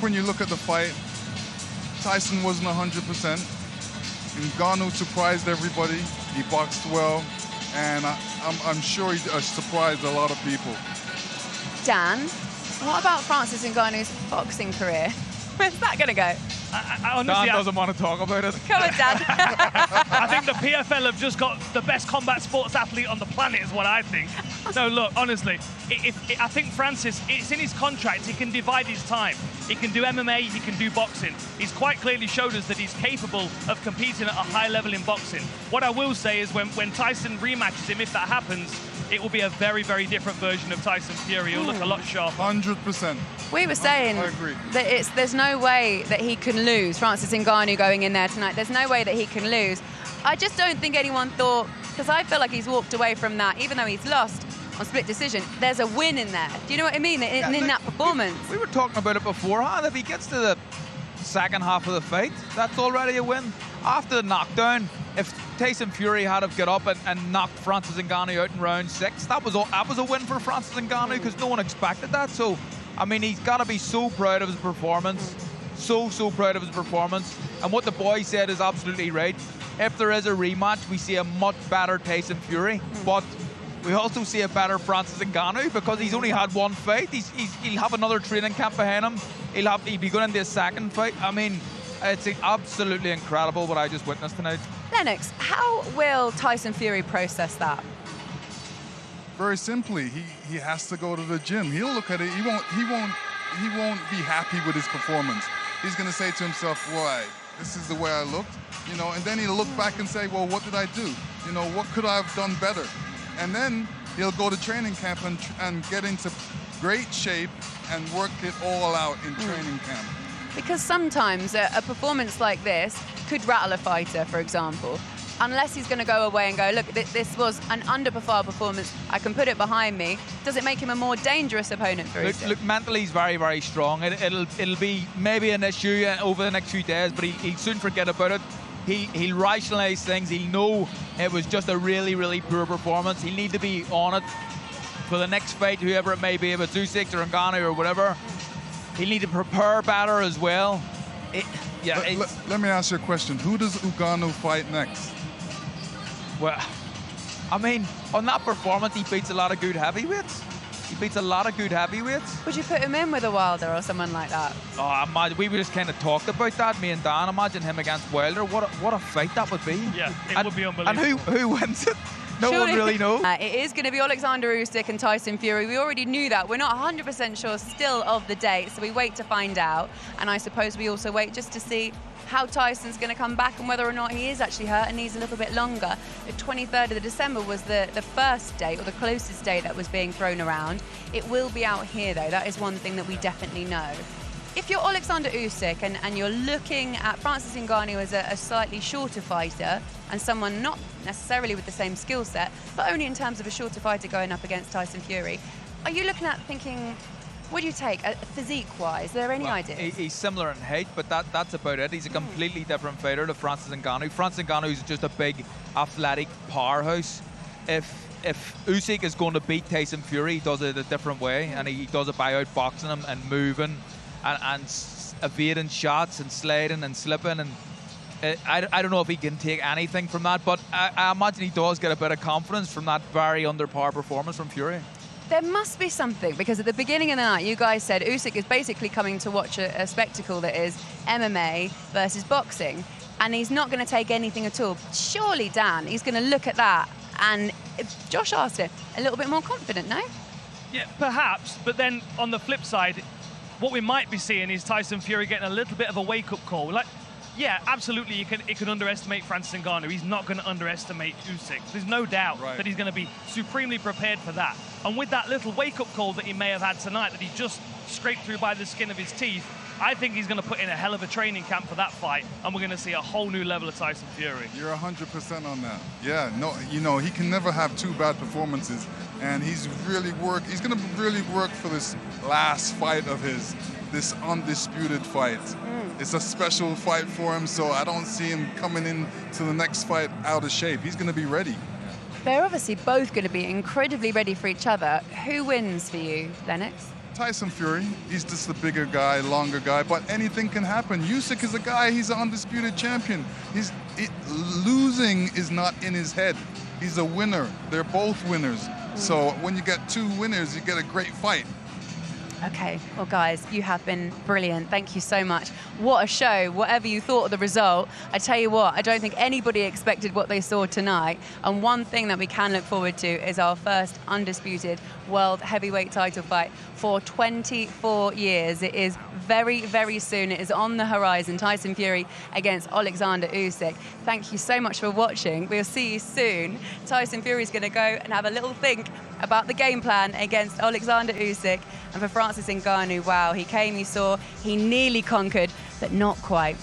when you look at the fight, Tyson wasn't 100%. Ngannou surprised everybody. He boxed well, and I'm sure he surprised a lot of people. Dan, what about Francis Ngannou's boxing career? Where's that going to go? I honestly, Dan doesn't want to talk about it. Come on, Dan. I think the PFL have just got the best combat sports athlete on the planet, is what I think. No, look, honestly, I think Francis, it's in his contract, he can divide his time. He can do MMA, he can do boxing. He's quite clearly showed us that he's capable of competing at a high level in boxing. What I will say is when Tyson rematches him, if that happens, it will be a very, very different version of Tyson Fury. He'll look a lot sharper. 100%. We were saying I agree. that there's no way that he can lose. Francis Ngannou going in there tonight. There's no way that he can lose. I just don't think anyone thought, because I feel like he's walked away from that, even though he's lost on split decision, there's a win in there. Do you know what I mean? In that performance. We were talking about it beforehand. If he gets to the second half of the fight, that's already a win. After the knockdown, if Tyson Fury had have got up and knocked Francis Ngannou out in round 6, that was a win for Francis Ngannou, because no one expected that. So, I mean, he's got to be so proud of his performance. So proud of his performance. And what the boy said is absolutely right. If there is a rematch, we see a much better Tyson Fury. But we also see a better Francis Ngannou, because he's only had one fight. He'll have another training camp behind him. He'll be going into his second fight. I mean, it's absolutely incredible what I just witnessed tonight. Lennox, how will Tyson Fury process that? Very simply, he has to go to the gym. He'll look at it. He won't be happy with his performance. He's going to say to himself, "Why? This is the way I looked," you know. And then he'll look back and say, "Well, what did I do? You know, what could I have done better?" And then he'll go to training camp and get into great shape and work it all out in training camp. Because sometimes a performance like this could rattle a fighter, for example. Unless he's going to go away and go, look, this was an under-par performance, I can put it behind me. Does it make him a more dangerous opponent for Usyk? Look, mentally he's very, very strong. It'll be maybe an issue over the next few days, but he'll soon forget about it. He'll rationalise things. He'll know it was just a really, really poor performance. He'll need to be on it for the next fight, whoever it may be, if it's Usyk or Ngannou or whatever. He'll need to prepare better as well. Let me ask you a question. Who does Ngannou fight next? Well, I mean, on that performance, he beats a lot of good heavyweights. Would you put him in with a Wilder or someone like that? Oh, we just kind of talked about that, me and Dan. Imagine him against Wilder. What a fight that would be. Yeah, it would be unbelievable. And who wins it? No one really knows. It is going to be Alexander Usyk and Tyson Fury. We already knew that. We're not 100% sure still of the date, so we wait to find out. And I suppose we also wait just to see how Tyson's going to come back and whether or not he is actually hurt and needs a little bit longer. The 23rd of December was the first date, or the closest date that was being thrown around. It will be out here, though. That is one thing that we definitely know. If you're Alexander Usyk and you're looking at Francis Ngannou as a slightly shorter fighter and someone not necessarily with the same skill set, but only in terms of a shorter fighter going up against Tyson Fury, are you looking at thinking, what do you take, physique-wise? Are there any ideas? He's similar in height, but that's about it. He's a completely different fighter to Francis Ngannou. Francis Ngannou is just a big, athletic powerhouse. If Usyk is going to beat Tyson Fury, he does it a different way, and he does it by outboxing him and moving and evading shots and sliding and slipping. And I don't know if he can take anything from that, but I imagine he does get a bit of confidence from that very under-par performance from Fury. There must be something, because at the beginning of the night, you guys said Usyk is basically coming to watch a spectacle that is MMA versus boxing, and he's not going to take anything at all. Surely, Dan, he's going to look at that, and if Josh asked it, a little bit more confident, no? Yeah, perhaps, but then on the flip side, what we might be seeing is Tyson Fury getting a little bit of a wake-up call. Like, yeah, absolutely, it can underestimate Francis Ngannou. He's not going to underestimate Usyk. There's no doubt that he's going to be supremely prepared for that. And with that little wake-up call that he may have had tonight, that he just scraped through by the skin of his teeth, I think he's going to put in a hell of a training camp for that fight, and we're going to see a whole new level of Tyson Fury. You're 100% on that. Yeah, no, you know, he can never have two bad performances, and he's going to really work for this last fight of his, this undisputed fight. It's a special fight for him, so I don't see him coming in to the next fight out of shape. He's going to be ready. They're obviously both going to be incredibly ready for each other. Who wins for you, Lennox? Tyson Fury, he's just the bigger guy, longer guy, but anything can happen. Usyk is a guy, he's an undisputed champion. Losing is not in his head. He's a winner. They're both winners. So when you get two winners, you get a great fight. Okay, well guys, you have been brilliant. Thank you so much. What a show. Whatever you thought of the result, I tell you what, I don't think anybody expected what they saw tonight. And one thing that we can look forward to is our first undisputed world heavyweight title fight for 24 years. It is very, very soon. It is on the horizon. Tyson Fury against Alexander Usyk. Thank you so much for watching. We'll see you soon. Tyson Fury is going to go and have a little think about the game plan against Alexander Usyk. And for Francis Ngannou, wow, he came, he saw, he nearly conquered, but not quite.